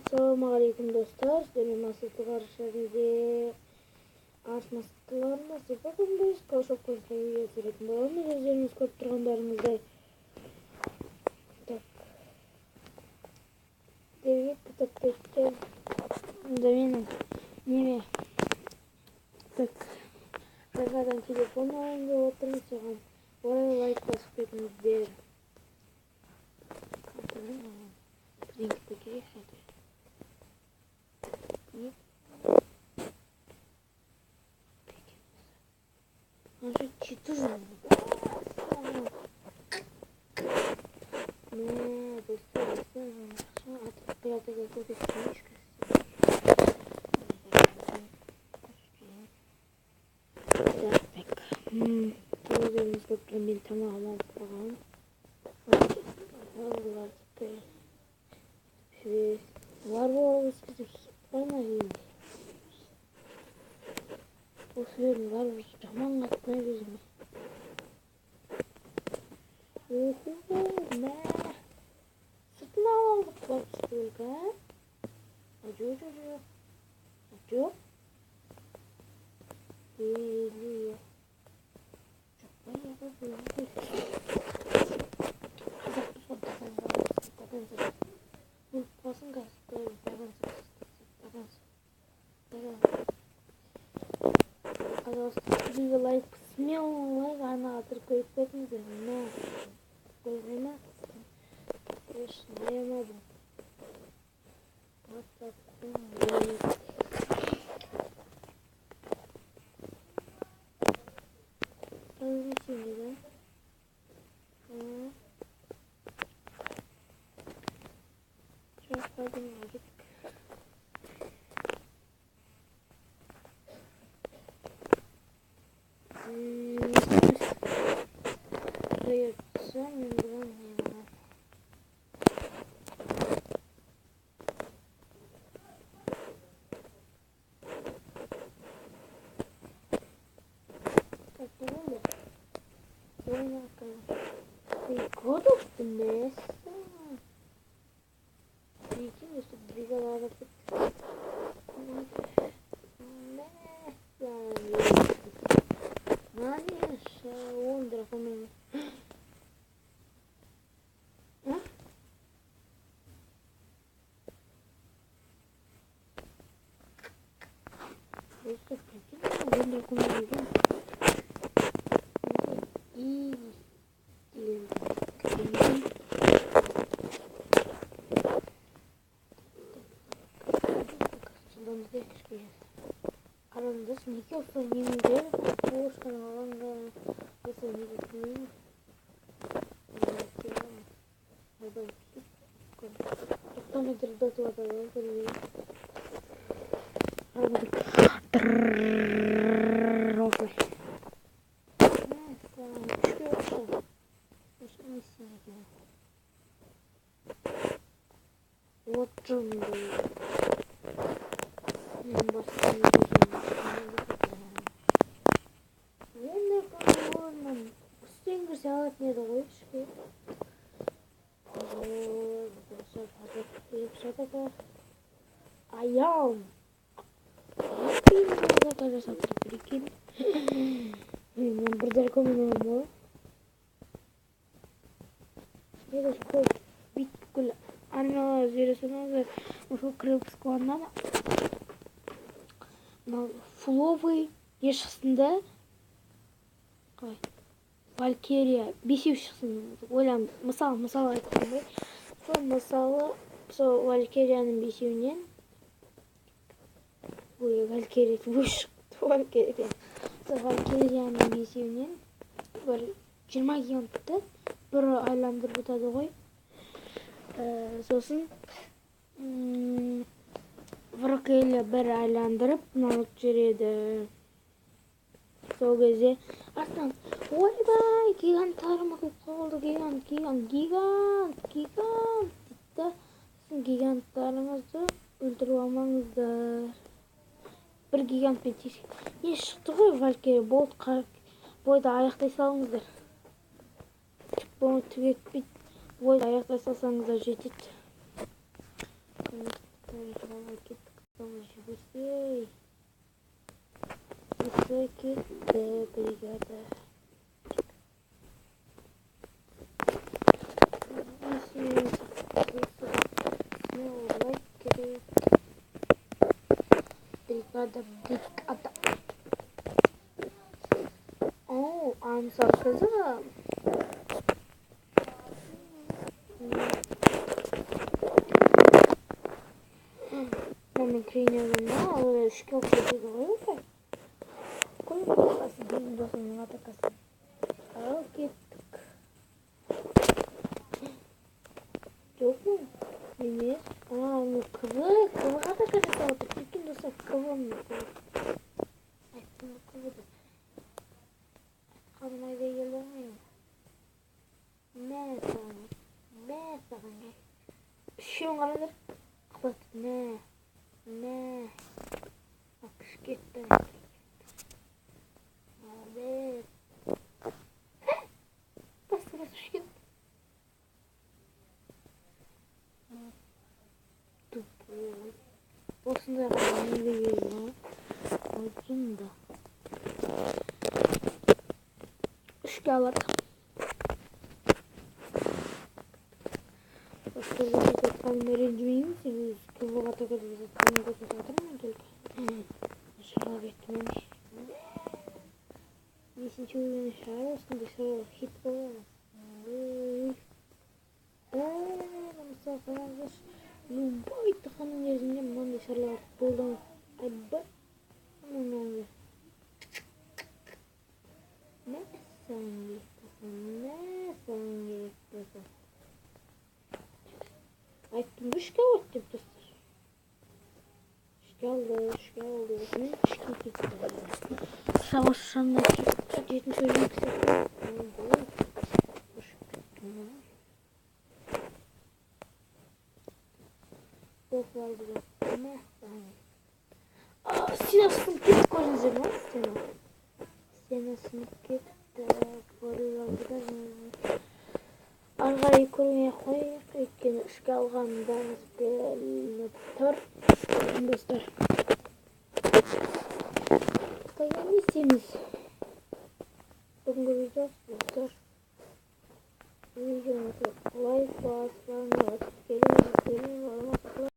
Ассалаумағалейкум достар, сіздермен Масылтық аршарында аш масылтыларында бүгін біз қаушап көрсеткен видео түсіретін боламыз. Өздеріңіз көріп тұрғандарыңыздай Дэвид кітапбекте менің неме жаңадан телефон алайын деп отырмын. Саған орай лайк басып кетіңіздер. Принципе керек хәзер. Уже читаю. Не, быстрее. Это какой-то книжка. Так. Өзіміз көптен тамағым алып қойған. Var bana iyi. O suyun var zaman katmaya gözüme. Ne? Sırtına aldık bak istiyoruz ha. Acıyor. Geliyor. Çok bayağı böyle. Basın gaz. Пожалуйста, видео лайк, смелый лайк, она отрыкает 5 минут, но время, конечно, я могу. Вот так. Разрешили, да? Сейчас пойдем ножик. Пригодов нес. Прикинь, что двигала на путь. Он дракон. Просто прикинь, он дракон. Aranızda sneak yoksa yemince boş kanalında nasıl yiyeceğim? Кто мне дает вот это? Вот джунгл. Ayağım. Hepinize arkadaşlar prikин. Ben burada koymuyorum. Это что? Биткуль. Она зарисована уже крылского. Фуловый ешқысында Валькирия бесеу шықсын. Ойлам, мысал айтқым бай. Сол мысалы, сол Валькирияның бесеуінен Валькирия шықты. Сол Валькирияның бесеуінен бір 20 гигантты бір айландырып өтады ғой. Сосын Вракелі бір айландырып налып жүреді. Сол кезде артынан ойбай гиганттарым көп қалды, гигант дейді. Гиганттарыңызды өлтіріп алмаңыздар. Бір гигантпен не шықты ғой Валькирия, бойды аяқтай салыңыздар. Бойды аяқтай салсаңыздар жетеді. Кетті бригада. Смело керек. Бригада. О, аңсар қызым. Мен кренерімді алып үшке оқиды ғой. Қой атакасы, дейін досымның атакасы. Ал кеттік. Жоқ му? Емес. Кывыға атака жасап отыр. Прикинь, достар, кывым. Айттым кывы деп. Айтқаным айдай келді ғой. Мә саған. Үшеуін қараңдар. Қылады. Мә. Ақш кетті. Молодец. Басты үшкен. Тупой. Осындай ғана неге келді. Ойдың үшке алады. Мен ренжімеймін, сен өз кывыға атака деп жатқанын көрсетіп жатырмын только. Шарап еттім емес. 5-ші ойын шарап осындай шарап хит болады. Мысалы қараңыздар, любой тықының кезінде мынандай шарлар болды. Айбай. Мынандай. Мә саған керек болса. Айттым ба үшке алады деп достар. Үшке алды. Мен үшке кетті. Шабашаннан кетті. 7-ші ойын кісі. Оқылайды. Мә саған. Сена сынып кетті, көрдіңіздер ма? Сена сынып кетті. Көріп ары қарай көрмей қойып, өйткені үшке алғанымыз білініп тұр. Достар. Қайда не істейміз? Бүгінгі видео достар. Видеоны лайк басып, келіңіздер.